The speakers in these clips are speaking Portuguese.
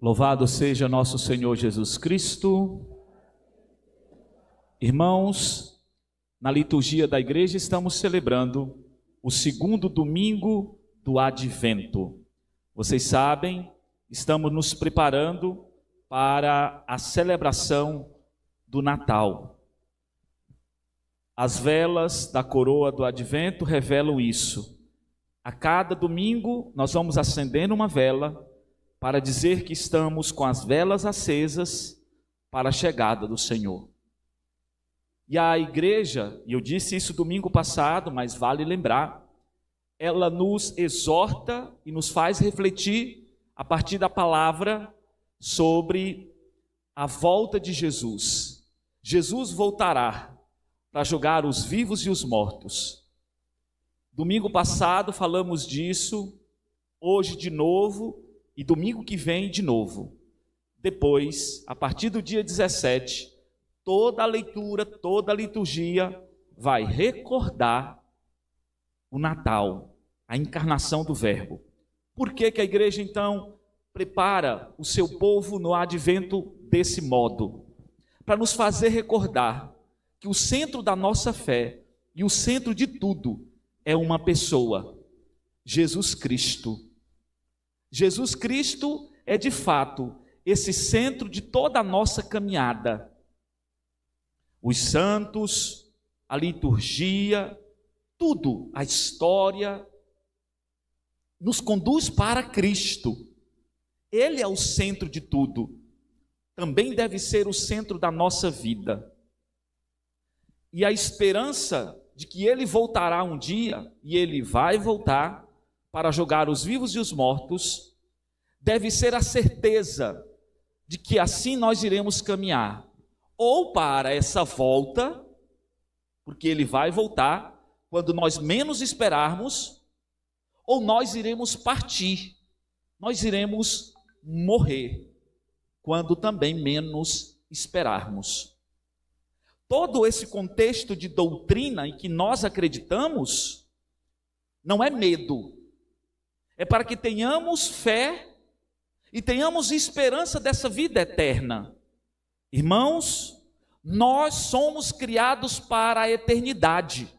Louvado seja nosso Senhor Jesus Cristo. Irmãos, na liturgia da igreja estamos celebrando o segundo domingo do Advento. Vocês sabem, estamos nos preparando para a celebração do Natal. As velas da coroa do Advento revelam isso. A cada domingo nós vamos acendendo uma vela para dizer que estamos com as velas acesas para a chegada do Senhor. E a igreja, e eu disse isso domingo passado, mas vale lembrar, ela nos exorta e nos faz refletir a partir da palavra sobre a volta de Jesus. Jesus voltará para julgar os vivos e os mortos. Domingo passado falamos disso, hoje de novo, e domingo que vem de novo. Depois, a partir do dia 17, toda a leitura, toda a liturgia vai recordar o Natal, a encarnação do Verbo. Por que que a igreja então prepara o seu povo no Advento desse modo? Para nos fazer recordar que o centro da nossa fé e o centro de tudo é uma pessoa, Jesus Cristo. Jesus Cristo é de fato esse centro de toda a nossa caminhada. Os santos, a liturgia, tudo, a história, nos conduz para Cristo. Ele é o centro de tudo. Também deve ser o centro da nossa vida. E a esperança de que Ele voltará um dia, e Ele vai voltar, para julgar os vivos e os mortos, deve ser a certeza de que assim nós iremos caminhar, ou para essa volta, porque Ele vai voltar quando nós menos esperarmos, ou nós iremos partir, nós iremos morrer, quando também menos esperarmos. Todo esse contexto de doutrina em que nós acreditamos, não é medo, é para que tenhamos fé e tenhamos esperança dessa vida eterna. Irmãos, nós somos criados para a eternidade.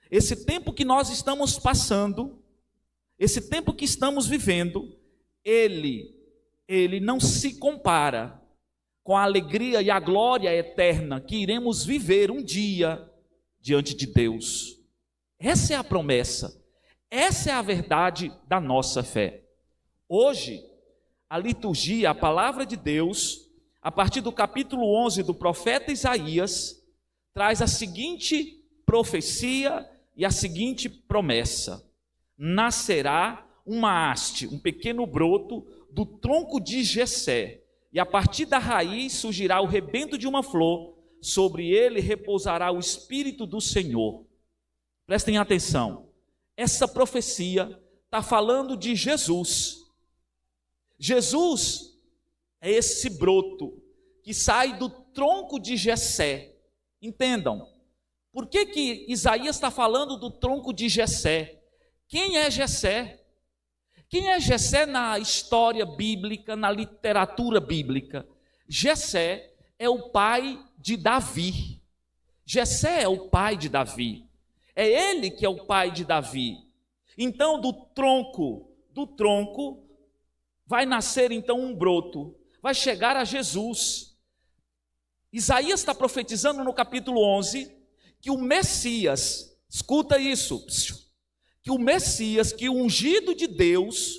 Esse tempo que nós estamos passando, esse tempo que estamos vivendo, ele não se compara com a alegria e a glória eterna que iremos viver um dia diante de Deus. Essa é a promessa. Essa é a verdade da nossa fé. Hoje, a liturgia, a palavra de Deus, a partir do capítulo 11 do profeta Isaías, traz a seguinte profecia e a seguinte promessa: nascerá uma haste, um pequeno broto do tronco de Jessé, e a partir da raiz surgirá o rebento de uma flor, sobre ele repousará o Espírito do Senhor. Prestem atenção. Essa profecia está falando de Jesus. Jesus é esse broto que sai do tronco de Jessé. Entendam, por que Isaías está falando do tronco de Jessé? Quem é Jessé? Quem é Jessé na história bíblica, na literatura bíblica? Jessé é o pai de Davi. Jessé é o pai de Davi. É ele que é o pai de Davi. Então, do tronco vai nascer então um broto, vai chegar a Jesus. Isaías está profetizando no capítulo 11 que o Messias, escuta isso, que o Messias, que o ungido de Deus,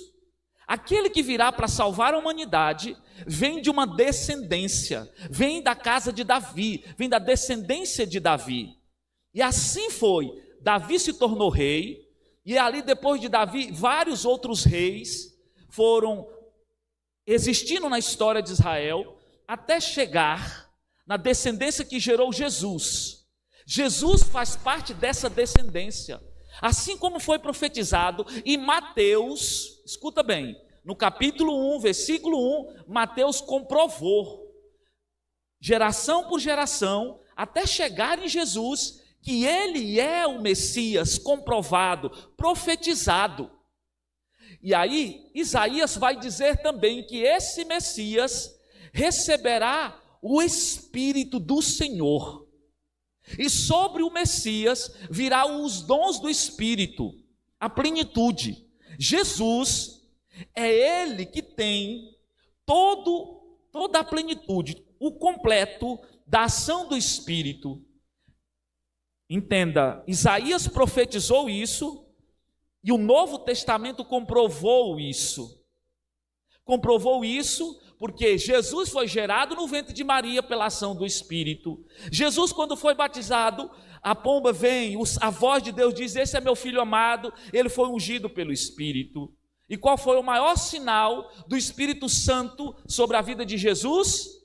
aquele que virá para salvar a humanidade, vem de uma descendência, vem da casa de Davi, vem da descendência de Davi. E assim foi. Davi se tornou rei, e ali depois de Davi, vários outros reis foram existindo na história de Israel, até chegar na descendência que gerou Jesus. Jesus faz parte dessa descendência, assim como foi profetizado, e Mateus, escuta bem, no capítulo 1, versículo 1, Mateus comprovou, geração por geração, até chegar em Jesus, que ele é o Messias comprovado, profetizado. E aí, Isaías vai dizer também que esse Messias receberá o Espírito do Senhor. E sobre o Messias virá os dons do Espírito, a plenitude. Jesus é ele que tem toda a plenitude, o completo da ação do Espírito. Entenda, Isaías profetizou isso e o Novo Testamento comprovou isso. Comprovou isso porque Jesus foi gerado no ventre de Maria pela ação do Espírito. Jesus, quando foi batizado, a pomba vem, a voz de Deus diz: esse é meu filho amado, ele foi ungido pelo Espírito. E qual foi o maior sinal do Espírito Santo sobre a vida de Jesus?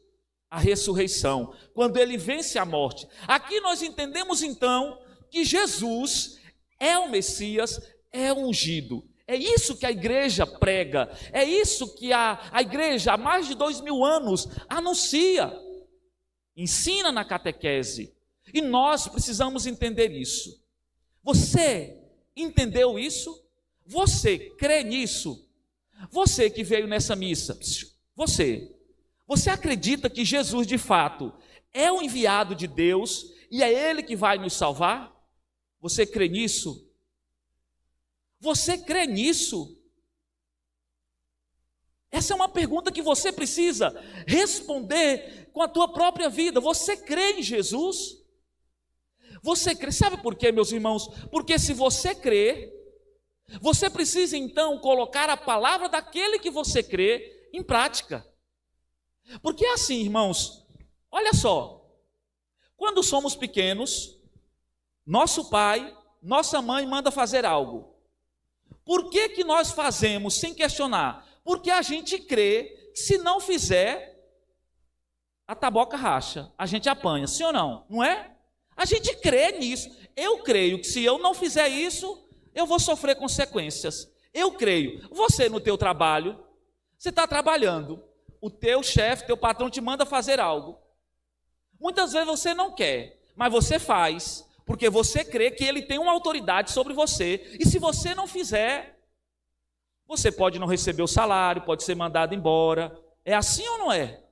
A ressurreição, quando ele vence a morte. Aqui nós entendemos então que Jesus é o Messias, é ungido. É isso que a igreja prega, é isso que a igreja há mais de 2000 anos anuncia, ensina na catequese. E nós precisamos entender isso. Você entendeu isso? Você crê nisso? Você que veio nessa missa, você acredita que Jesus de fato é o enviado de Deus e é Ele que vai nos salvar? Você crê nisso? Você crê nisso? Essa é uma pergunta que você precisa responder com a tua própria vida. Você crê em Jesus? Você crê? Sabe por quê, meus irmãos? Porque se você crê, você precisa então colocar a palavra daquele que você crê em prática. Porque é assim, irmãos, olha só, quando somos pequenos, nosso pai, nossa mãe manda fazer algo. Por que nós fazemos sem questionar? Porque a gente crê que se não fizer, a taboca racha, a gente apanha, sim ou não? Não é? A gente crê nisso. Eu creio que se eu não fizer isso, eu vou sofrer consequências. Eu creio. Você no teu trabalho, você está trabalhando, o teu chefe, teu patrão te manda fazer algo. Muitas vezes você não quer, mas você faz, porque você crê que ele tem uma autoridade sobre você, e se você não fizer, você pode não receber o salário, pode ser mandado embora. É assim ou não é?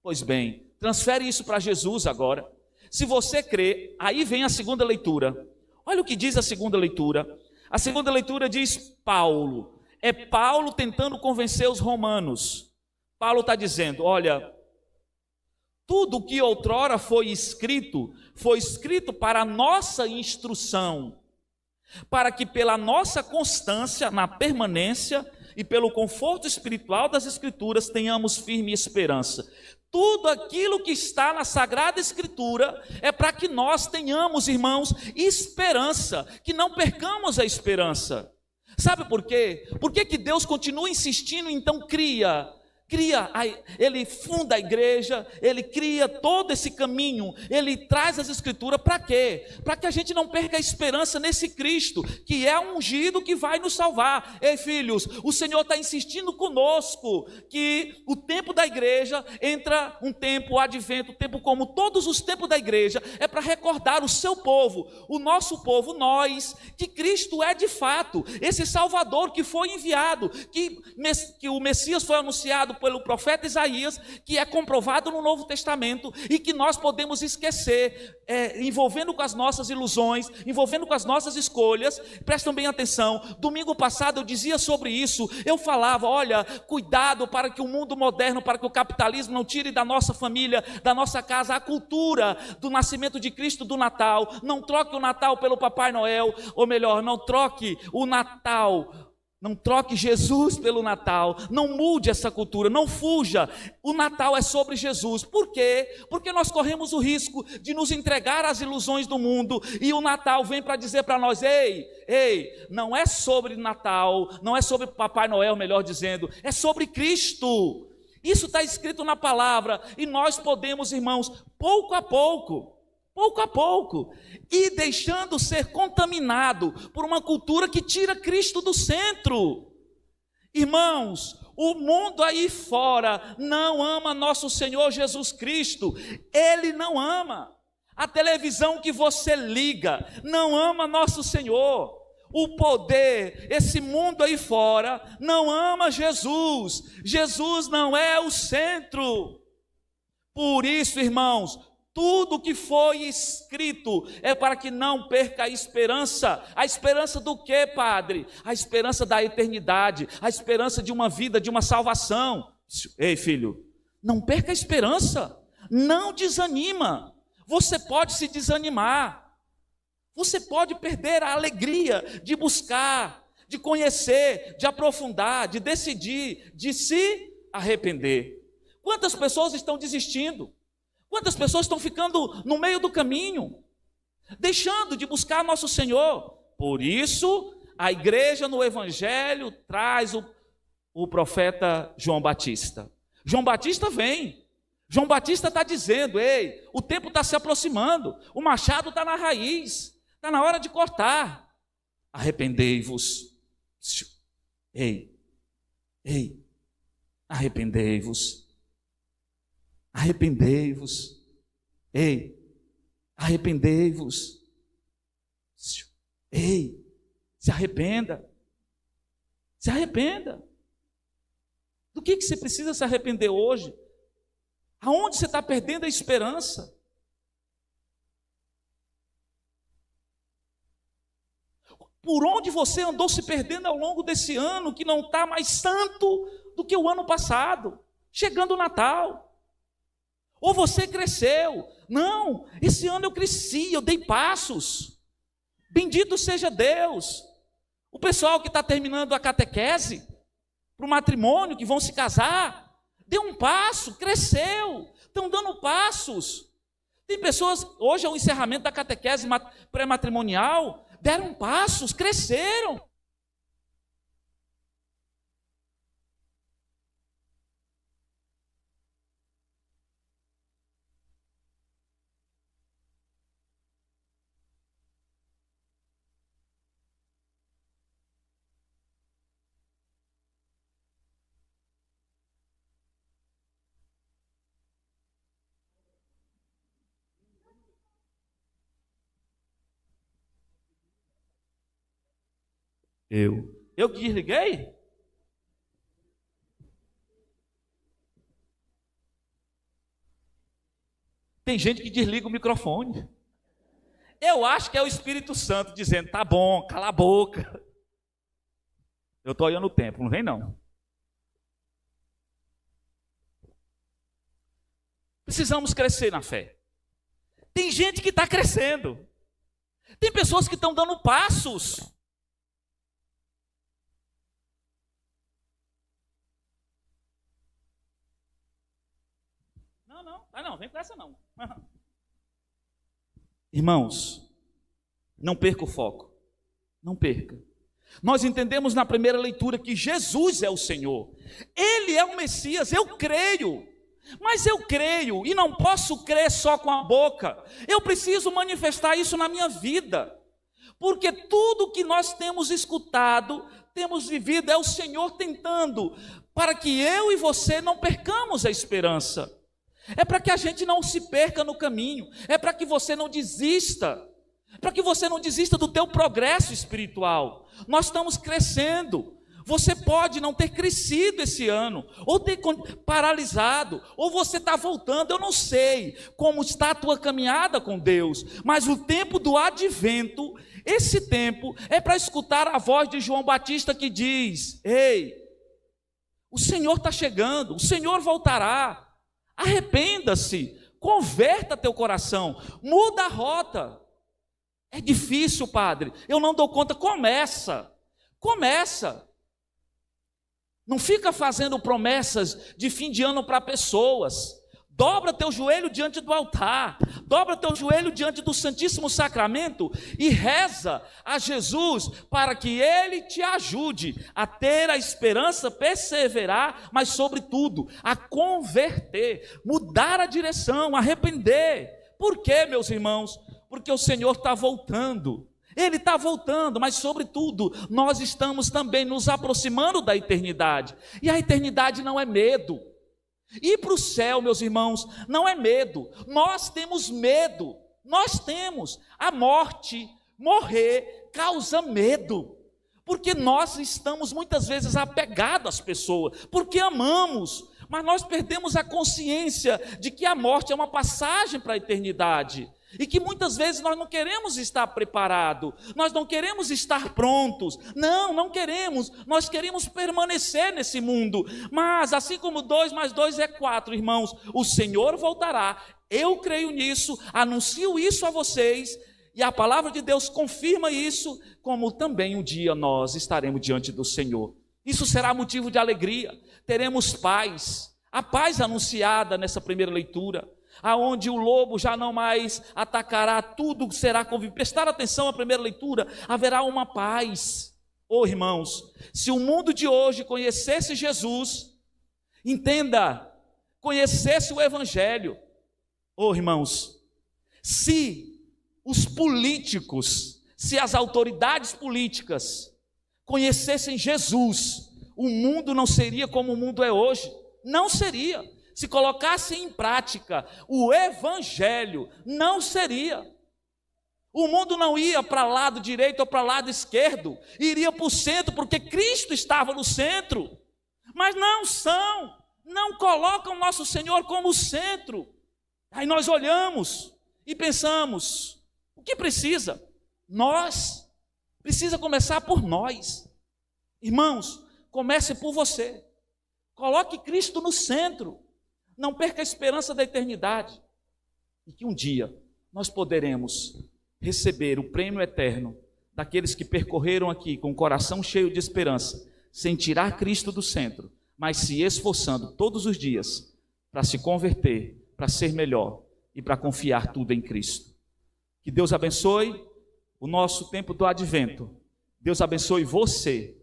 Pois bem, transfere isso para Jesus agora. Se você crê, aí vem a segunda leitura. Olha o que diz a segunda leitura. A segunda leitura diz Paulo. É Paulo tentando convencer os romanos. Paulo está dizendo, olha, tudo o que outrora foi escrito para a nossa instrução, para que pela nossa constância na permanência e pelo conforto espiritual das Escrituras tenhamos firme esperança. Tudo aquilo que está na Sagrada Escritura é para que nós tenhamos, irmãos, esperança, que não percamos a esperança. Sabe por quê? Por que Deus continua insistindo, então ele funda a igreja, ele cria todo esse caminho, ele traz as escrituras para quê? Para que a gente não perca a esperança nesse Cristo, que é ungido, que vai nos salvar. Ei, filhos, o Senhor está insistindo conosco, que o tempo da igreja, entra um tempo, o advento, o tempo como todos os tempos da igreja, é para recordar o seu povo, o nosso povo, nós, que Cristo é de fato, esse Salvador que foi enviado, que o Messias foi anunciado pelo profeta Isaías, que é comprovado no Novo Testamento e que nós podemos esquecer, envolvendo com as nossas ilusões, envolvendo com as nossas escolhas. Prestem bem atenção, domingo passado eu dizia sobre isso, eu falava, olha, cuidado para que o mundo moderno, para que o capitalismo não tire da nossa família, da nossa casa, a cultura do nascimento de Cristo, do Natal. Não troque o Natal pelo Papai Noel, ou melhor, não troque o Natal, não troque Jesus pelo Natal, não mude essa cultura, não fuja. O Natal é sobre Jesus. Por quê? Porque nós corremos o risco de nos entregar às ilusões do mundo, e o Natal vem para dizer para nós, ei, não é sobre Natal, não é sobre Papai Noel, melhor dizendo, é sobre Cristo. Isso está escrito na palavra, e nós podemos, irmãos, pouco a pouco, e deixando ser contaminado por uma cultura que tira Cristo do centro. Irmãos, o mundo aí fora não ama nosso Senhor Jesus Cristo, ele não ama. A televisão que você liga não ama nosso Senhor. o poder, esse mundo aí fora, não ama Jesus. Jesus não é o centro. Por isso, irmãos, tudo que foi escrito é para que não perca a esperança. A esperança do quê, Padre? A esperança da eternidade, a esperança de uma vida, de uma salvação. Ei, filho, não perca a esperança, não desanima. Você pode se desanimar, você pode perder a alegria de buscar, de conhecer, de aprofundar, de decidir, de se arrepender. Quantas pessoas estão desistindo? Quantas pessoas estão ficando no meio do caminho, deixando de buscar nosso Senhor? Por isso, a igreja no Evangelho traz o profeta João Batista. João Batista vem. João Batista está dizendo: ei, o tempo está se aproximando, o machado está na raiz, está na hora de cortar. Arrependei-vos. Ei, arrependei-vos. Arrependei-vos. Ei, arrependei-vos. Ei, se arrependa. Se arrependa. Do que você precisa se arrepender hoje? Aonde você está perdendo a esperança? Por onde você andou se perdendo ao longo desse ano, que não está mais santo do que o ano passado, chegando o Natal? Ou você cresceu? Não, esse ano eu cresci, eu dei passos. Bendito seja Deus. O pessoal que está terminando a catequese, para o matrimônio, que vão se casar, deu um passo, cresceu, estão dando passos. Tem pessoas, hoje é o encerramento da catequese pré-matrimonial, deram passos, cresceram. Eu que desliguei? Tem gente que desliga o microfone. Eu acho que é o Espírito Santo dizendo: tá bom, cala a boca. Eu estou olhando o tempo, não vem não. Precisamos crescer na fé. Tem gente que está crescendo. Tem pessoas que estão dando passos. Não, vem com essa não. Irmãos, não perca o foco. Não perca. Nós entendemos na primeira leitura que Jesus é o Senhor. Ele é o Messias, eu creio. Mas eu creio e não posso crer só com a boca. Eu preciso manifestar isso na minha vida. Porque tudo que nós temos escutado, temos vivido, é o Senhor tentando, para que eu e você não percamos a esperança. É para que a gente não se perca no caminho, é para que você não desista, para que você não desista do teu progresso espiritual. Nós estamos crescendo. Você pode não ter crescido esse ano, ou ter paralisado, ou você está voltando. Eu não sei como está a tua caminhada com Deus, mas o tempo do advento, esse tempo é para escutar a voz de João Batista que diz: ei, o Senhor está chegando, o Senhor voltará. Arrependa-se, converta teu coração, muda a rota. É difícil, Padre, eu não dou conta. Começa. Não fica fazendo promessas de fim de ano para pessoas. Dobra teu joelho diante do altar, dobra teu joelho diante do Santíssimo Sacramento e reza a Jesus para que Ele te ajude a ter a esperança, perseverar, mas sobretudo a converter, mudar a direção, arrepender. Por quê, meus irmãos? Porque o Senhor está voltando. Ele está voltando, mas sobretudo nós estamos também nos aproximando da eternidade. E a eternidade não é medo. Ir para o céu, meus irmãos, não é medo. Nós temos medo. Nós temos. A morte morrer causa medo, porque nós estamos muitas vezes apegados às pessoas, porque amamos, mas nós perdemos a consciência de que a morte é uma passagem para a eternidade, e que muitas vezes nós não queremos estar preparados, nós não queremos estar prontos, não queremos, nós queremos permanecer nesse mundo, mas assim como 2 mais 2 é 4, irmãos, o Senhor voltará, eu creio nisso, anuncio isso a vocês, e a palavra de Deus confirma isso, como também um dia nós estaremos diante do Senhor. Isso será motivo de alegria, teremos paz, a paz anunciada nessa primeira leitura, aonde o lobo já não mais atacará, tudo será convívio. Prestar atenção à primeira leitura, haverá uma paz. Oh, irmãos, se o mundo de hoje conhecesse Jesus, entenda, conhecesse o Evangelho, oh, irmãos, se os políticos, se as autoridades políticas conhecessem Jesus, o mundo não seria como o mundo é hoje, não seria. Se colocassem em prática o Evangelho, não seria. O mundo não ia para o lado direito ou para o lado esquerdo, iria para o centro, porque Cristo estava no centro. Mas não colocam nosso Senhor como centro. Aí nós olhamos e pensamos, o que precisa? Precisa começar por nós. Irmãos, comece por você. Coloque Cristo no centro. Não perca a esperança da eternidade, e que um dia nós poderemos receber o prêmio eterno daqueles que percorreram aqui com o coração cheio de esperança, sem tirar Cristo do centro, mas se esforçando todos os dias para se converter, para ser melhor e para confiar tudo em Cristo. Que Deus abençoe o nosso tempo do advento. Deus abençoe você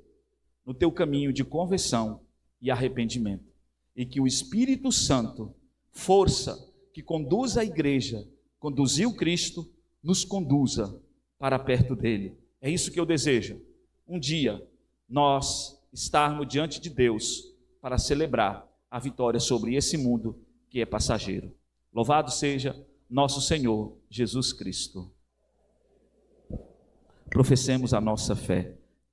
no teu caminho de conversão e arrependimento. E que o Espírito Santo, força que conduz a igreja, conduziu Cristo, nos conduza para perto dele. É isso que eu desejo. Um dia, nós estarmos diante de Deus para celebrar a vitória sobre esse mundo que é passageiro. Louvado seja nosso Senhor Jesus Cristo. Professemos a nossa fé.